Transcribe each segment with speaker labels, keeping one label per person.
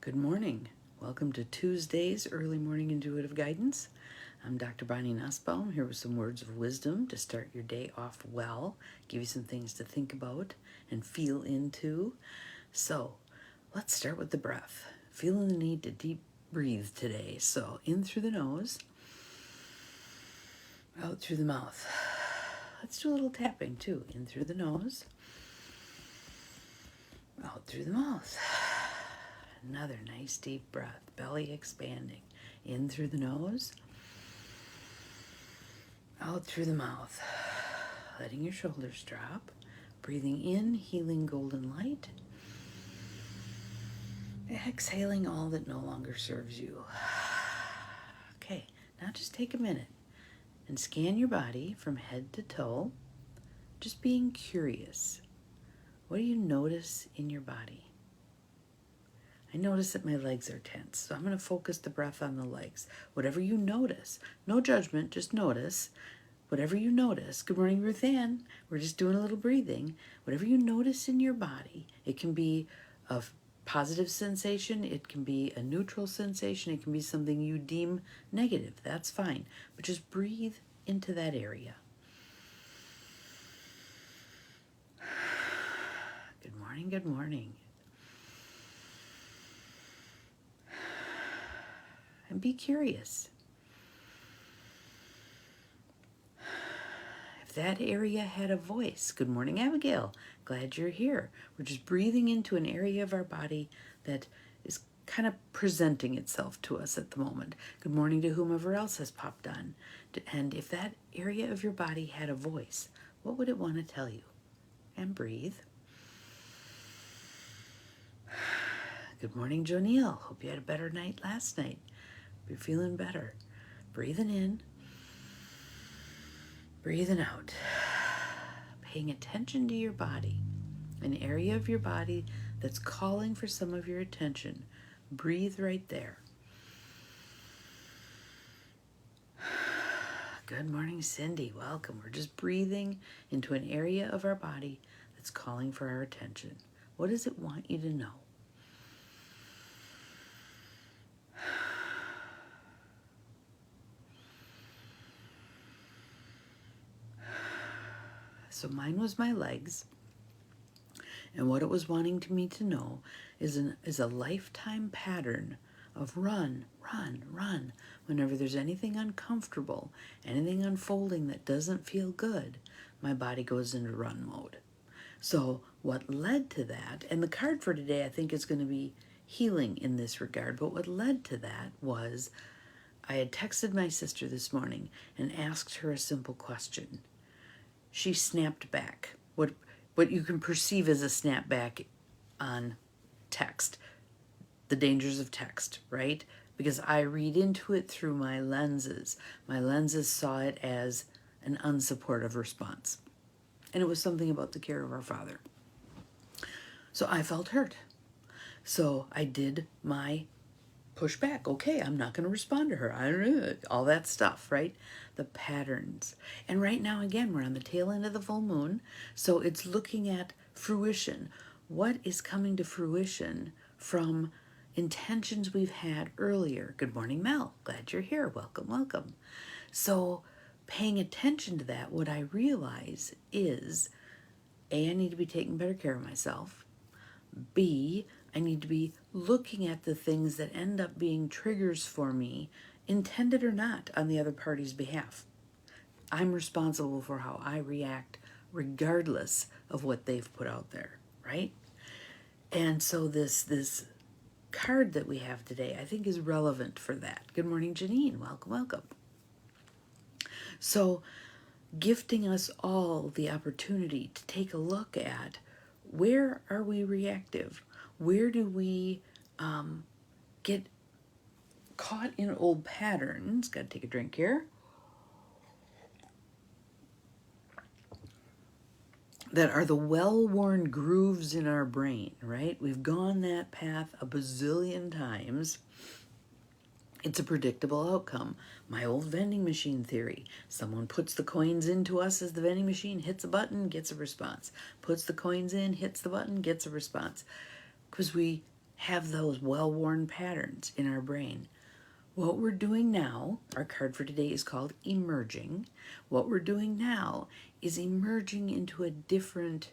Speaker 1: Good morning. Welcome to Tuesday's Early Morning Intuitive Guidance. I'm Dr. Bonnie Nussbaum here with some words of wisdom to start your day off well, give you some things to think about and feel into. So let's start with the breath. Feeling the need to deep breathe today. So in through the nose, out through the mouth. Let's do a little tapping too. In through the nose, out through the mouth. Another nice deep breath, belly expanding. In through the nose, out through the mouth. Letting your shoulders drop. Breathing in, healing golden light. Exhaling all that no longer serves you. Okay, now just take a minute and scan your body from head to toe. Just being curious. What do you notice in your body? I notice that my legs are tense, so I'm going to focus the breath on the legs. Whatever you notice, no judgment, just notice. Whatever you notice, good morning, Ruth Ann. We're just doing a little breathing. Whatever you notice in your body, it can be a positive sensation, it can be a neutral sensation, it can be something you deem negative. That's fine, but just breathe into that area. Good morning, good morning. And be curious. If that area had a voice, good morning, Abigail. Glad you're here. We're just breathing into an area of our body that is kind of presenting itself to us at the moment. Good morning to whomever else has popped on. And if that area of your body had a voice, what would it want to tell you? And breathe. Good morning, Jonille. Hope you had a better night last night. You're feeling better. Breathing in, breathing out. Paying attention to your body, an area of your body that's calling for some of your attention. Breathe right there. Good morning, Cindy. Welcome. We're just breathing into an area of our body that's calling for our attention. What does it want you to know? So mine was my legs. And what it was wanting me to know is a lifetime pattern of run, run, run. Whenever there's anything uncomfortable, anything unfolding that doesn't feel good, my body goes into run mode. So what led to that, and the card for today I think is going to be healing in this regard, but what led to that was I had texted my sister this morning and asked her a simple question. She snapped back. What you can perceive as a snapback on text, the dangers of text, right? Because I read into it through my lenses. My lenses saw it as an unsupportive response. And it was something about the care of our father. So I felt hurt. So I did my pushback. Okay, I'm not going to respond to her. I don't know, all that stuff, right? The patterns. And right now, again, we're on the tail end of the full moon. So it's looking at fruition. What is coming to fruition from intentions we've had earlier? Good morning, Mel. Glad you're here. Welcome, welcome. So paying attention to that, what I realize is, A, I need to be taking better care of myself. B, I need to be looking at the things that end up being triggers for me, intended or not, on the other party's behalf. I'm responsible for how I react regardless of what they've put out there, right? And so this card that we have today, I think, is relevant for that. Good morning, Janine. Welcome, welcome. So gifting us all the opportunity to take a look at where are we reactive? Where do we get caught in old patterns? Got to take a drink here. That are the well-worn grooves in our brain, right? We've gone that path a bazillion times. It's a predictable outcome. My old vending machine theory. Someone puts the coins into us as the vending machine hits a button, gets a response. Puts the coins in, hits the button, gets a response. Because we have those well-worn patterns in our brain. What we're doing now, our card for today is called emerging. What we're doing now is emerging into a different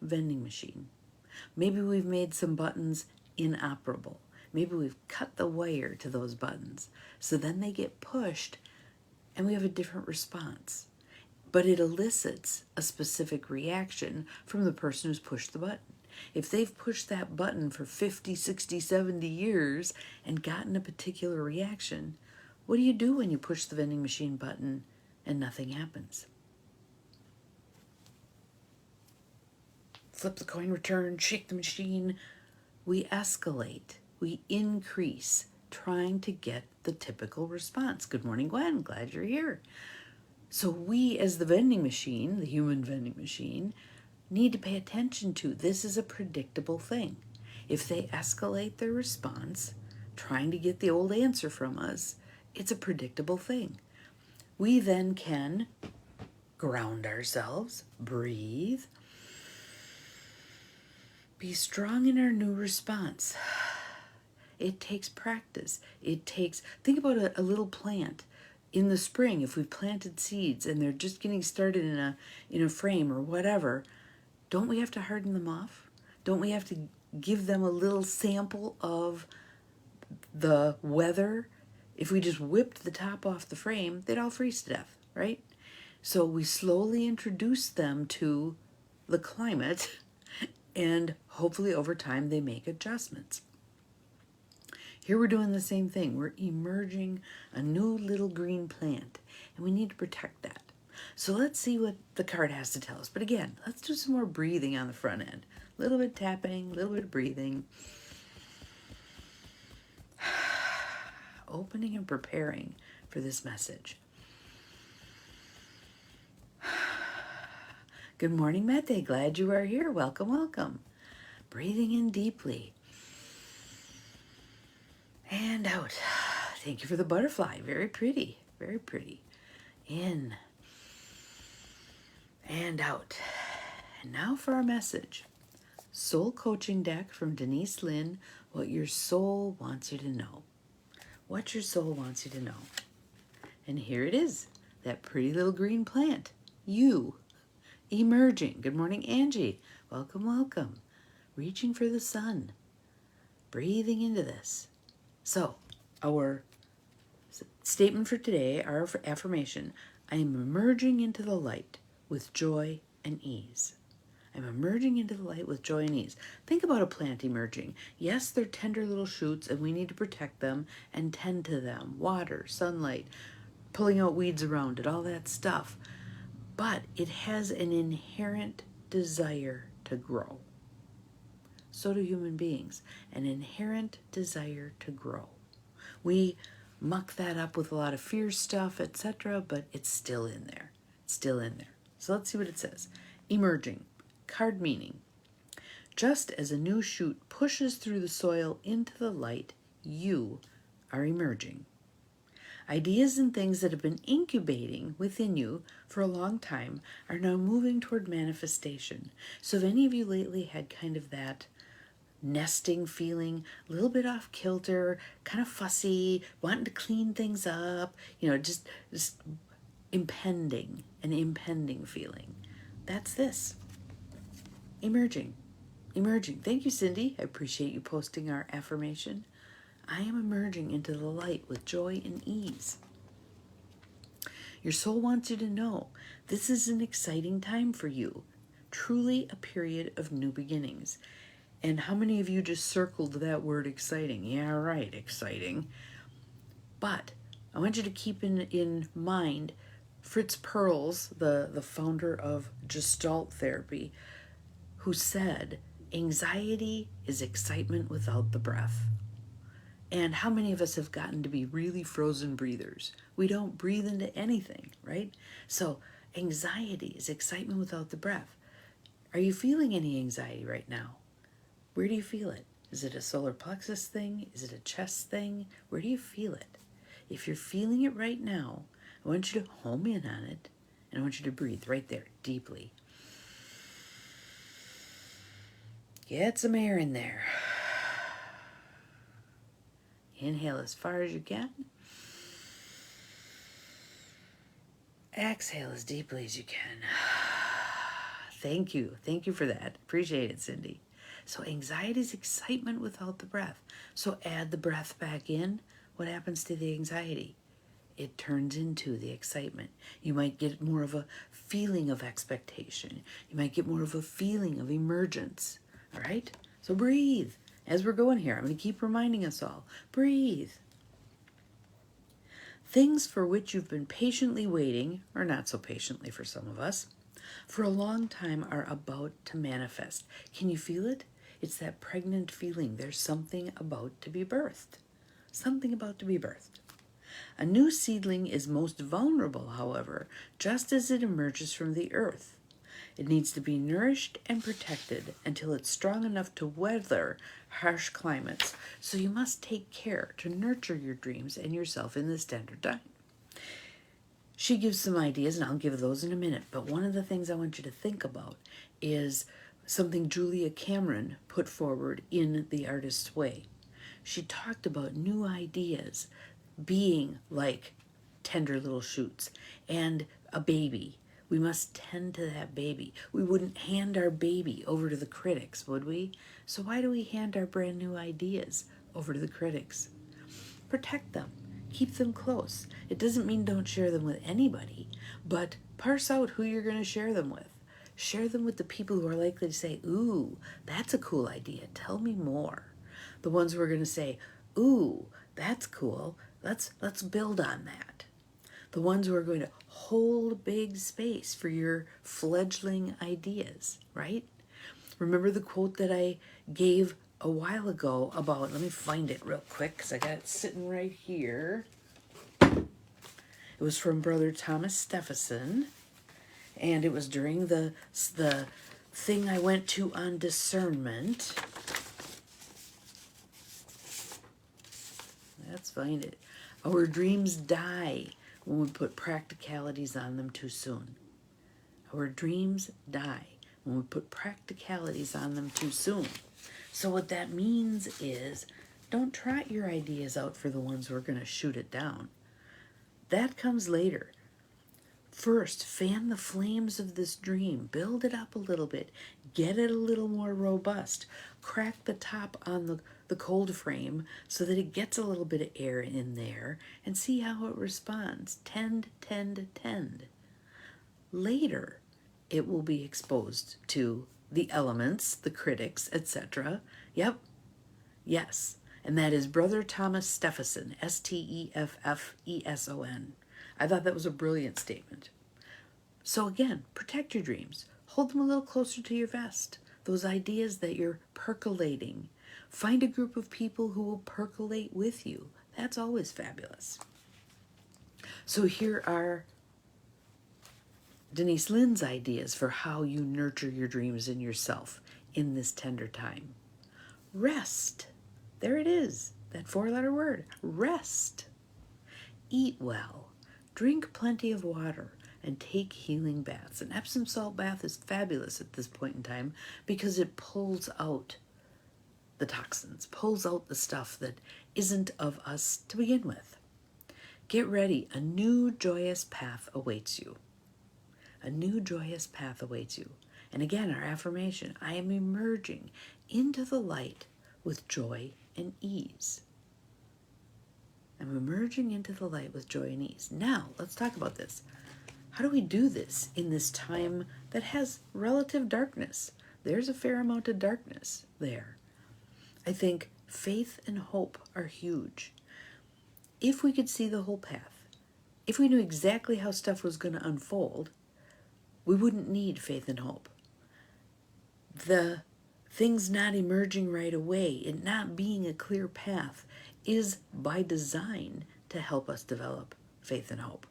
Speaker 1: vending machine. Maybe we've made some buttons inoperable. Maybe we've cut the wire to those buttons. So then they get pushed and we have a different response. But it elicits a specific reaction from the person who's pushed the button. If they've pushed that button for 50, 60, 70 years and gotten a particular reaction, what do you do when you push the vending machine button and nothing happens? Flip the coin, return, shake the machine. We escalate, we increase, trying to get the typical response. Good morning, Gwen. Glad you're here. So we, as the vending machine, the human vending machine, need to pay attention to this is a predictable thing. If they escalate their response, trying to get the old answer from us, it's a predictable thing. We then can ground ourselves, breathe, be strong in our new response. It takes practice. Think about a little plant. In the spring, if we've planted seeds and they're just getting started in a frame or whatever, don't we have to harden them off? Don't we have to give them a little sample of the weather? If we just whipped the top off the frame, they'd all freeze to death, right? So we slowly introduce them to the climate, and hopefully over time they make adjustments. Here we're doing the same thing. We're emerging a new little green plant, and we need to protect that. So let's see what the card has to tell us. But again, let's do some more breathing on the front end. A little bit tapping, a little bit of breathing. Opening and preparing for this message. Good morning, Mette. Glad you are here. Welcome, welcome. Breathing in deeply. And out. Thank you for the butterfly. Very pretty. Very pretty. In. And out. And now for our message. Soul Coaching Deck from Denise Lynn. What your soul wants you to know. What your soul wants you to know. And here it is. That pretty little green plant. You. Emerging. Good morning, Angie. Welcome, welcome. Reaching for the sun. Breathing into this. So, our statement for today, our affirmation, I am emerging into the light with joy and ease. I'm emerging into the light with joy and ease. Think about a plant emerging. Yes, they're tender little shoots and we need to protect them and tend to them. Water, sunlight, pulling out weeds around it, all that stuff. But it has an inherent desire to grow. So do human beings. An inherent desire to grow. We muck that up with a lot of fear stuff, etc., but it's still in there. It's still in there. So let's see what it says. Emerging. Card meaning. Just as a new shoot pushes through the soil into the light, you are emerging. Ideas and things that have been incubating within you for a long time are now moving toward manifestation. So if any of you lately had kind of that nesting feeling, a little bit off kilter, kind of fussy, wanting to clean things up, just impending, an impending feeling. That's this. Emerging. Emerging. Thank you, Cindy. I appreciate you posting our affirmation. I am emerging into the light with joy and ease. Your soul wants you to know this is an exciting time for you. Truly a period of new beginnings. And how many of you just circled that word exciting? Yeah, right, exciting. But I want you to keep in mind Fritz Perls, the founder of Gestalt therapy, who said, anxiety is excitement without the breath. And how many of us have gotten to be really frozen breathers? We don't breathe into anything, right? So anxiety is excitement without the breath. Are you feeling any anxiety right now? Where do you feel it? Is it a solar plexus thing? Is it a chest thing? Where do you feel it? If you're feeling it right now, I want you to home in on it, and I want you to breathe right there, deeply. Get some air in there. Inhale as far as you can. Exhale as deeply as you can. Thank you. Thank you for that. Appreciate it, Cindy. So anxiety is excitement without the breath. So add the breath back in. What happens to the anxiety? It turns into the excitement. You might get more of a feeling of expectation. You might get more of a feeling of emergence. All right? So breathe. As we're going here, I'm going to keep reminding us all. Breathe. Things for which you've been patiently waiting, or not so patiently for some of us, for a long time are about to manifest. Can you feel it? It's that pregnant feeling. There's something about to be birthed. Something about to be birthed. A new seedling is most vulnerable, however, just as it emerges from the earth. It needs to be nourished and protected until it's strong enough to weather harsh climates. So you must take care to nurture your dreams and yourself in this tender time. She gives some ideas, and I'll give those in a minute. But one of the things I want you to think about is something Julia Cameron put forward in The Artist's Way. She talked about new ideas being like tender little shoots and a baby. We must tend to that baby. We wouldn't hand our baby over to the critics, would we? So why do we hand our brand new ideas over to the critics? Protect them. Keep them close. It doesn't mean don't share them with anybody, but parse out who you're going to share them with. Share them with the people who are likely to say, ooh, that's a cool idea. Tell me more. The ones who are going to say, ooh, that's cool. Let's build on that. The ones who are going to hold big space for your fledgling ideas, right? Remember the quote that I gave a while ago about, let me find it real quick because I got it sitting right here. It was from Brother Thomas Stephenson, and it was during the thing I went to on discernment. Let's find it. Our dreams die when we put practicalities on them too soon. Our dreams die when we put practicalities on them too soon. So what that means is, don't trot your ideas out for the ones who are going to shoot it down. That comes later. First, fan the flames of this dream. Build it up a little bit. Get it a little more robust. Crack the top on the cold frame so that it gets a little bit of air in there and see how it responds. Tend, tend, tend. Later, it will be exposed to the elements, the critics, etc. Yep. Yes. And that is Brother Thomas Stephenson, Steffeson. I thought that was a brilliant statement. So again, protect your dreams. Hold them a little closer to your vest. Those ideas that you're percolating. Find a group of people who will percolate with you. That's always fabulous. So here are Denise Lynn's ideas for how you nurture your dreams in yourself in this tender time. Rest. There it is, that 4-letter word, rest. Eat well. Drink plenty of water and take healing baths. An Epsom salt bath is fabulous at this point in time because it pulls out the toxins, pulls out the stuff that isn't of us to begin with. Get ready. A new joyous path awaits you. A new joyous path awaits you. And again, our affirmation, I am emerging into the light with joy and ease. I'm emerging into the light with joy and ease. Now, let's talk about this. How do we do this in this time that has relative darkness? There's a fair amount of darkness there. I think faith and hope are huge. If we could see the whole path, if we knew exactly how stuff was going to unfold, we wouldn't need faith and hope. The things not emerging right away, it not being a clear path, is by design to help us develop faith and hope.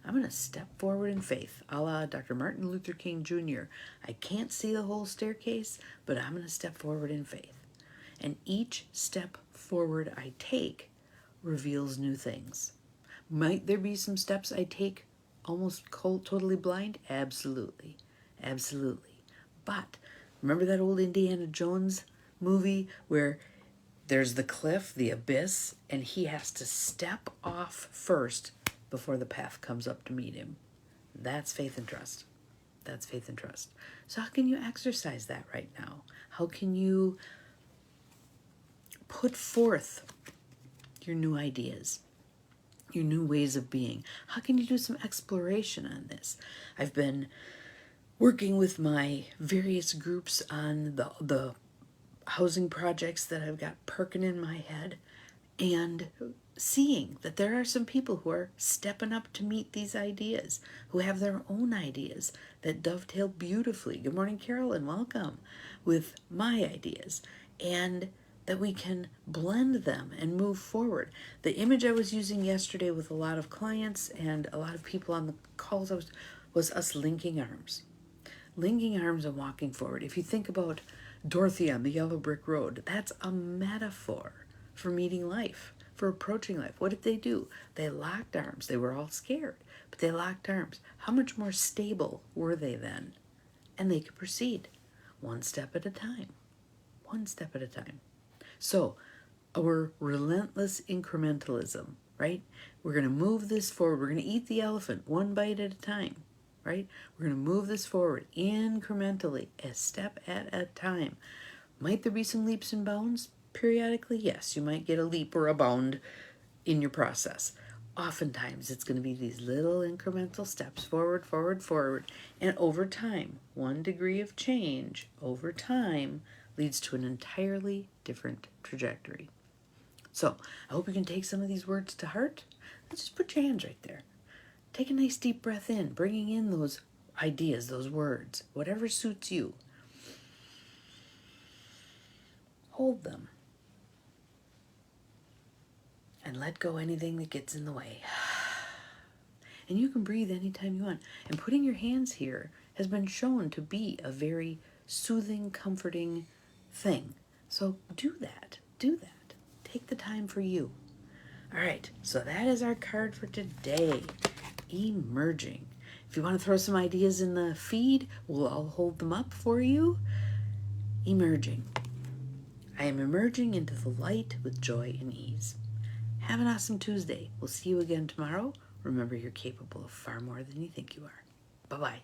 Speaker 1: I'm going to step forward in faith, a la Dr. Martin Luther King Jr. I can't see the whole staircase, but I'm going to step forward in faith. And each step forward I take reveals new things. Might there be some steps I take almost cold, totally blind? Absolutely. Absolutely. But remember that old Indiana Jones movie where there's the cliff, the abyss, and he has to step off first before the path comes up to meet him. That's faith and trust. That's faith and trust. So how can you exercise that right now? How can you put forth your new ideas, your new ways of being? How can you do some exploration on this? I've been working with my various groups on the housing projects that I've got perking in my head, and seeing that there are some people who are stepping up to meet these ideas, who have their own ideas that dovetail beautifully. Good morning, Carolyn, welcome, with my ideas, and that we can blend them and move forward. The image I was using yesterday with a lot of clients and a lot of people on the calls was us linking arms. Linking arms and walking forward. If you think about Dorothy on the yellow brick road, that's a metaphor for meeting life, for approaching life. What did they do? They locked arms. They were all scared, but they locked arms. How much more stable were they then? And they could proceed one step at a time. One step at a time. So our relentless incrementalism, right? We're going to move this forward. We're going to eat the elephant one bite at a time. Right? We're going to move this forward incrementally, a step at a time. Might there be some leaps and bounds? Periodically, yes. You might get a leap or a bound in your process. Oftentimes, it's going to be these little incremental steps forward, forward, forward. And over time, 1 degree of change over time leads to an entirely different trajectory. So, I hope you can take some of these words to heart. Let's just put your hands right there. Take a nice deep breath in, bringing in those ideas, those words, whatever suits you. Hold them. And let go anything that gets in the way. And you can breathe anytime you want. And putting your hands here has been shown to be a very soothing, comforting thing. So do that. Do that. Take the time for you. All right, so that is our card for today. Emerging. If you want to throw some ideas in the feed, I'll hold them up for you. Emerging. I am emerging into the light with joy and ease. Have an awesome Tuesday. We'll see you again tomorrow. Remember, you're capable of far more than you think you are. Bye-bye.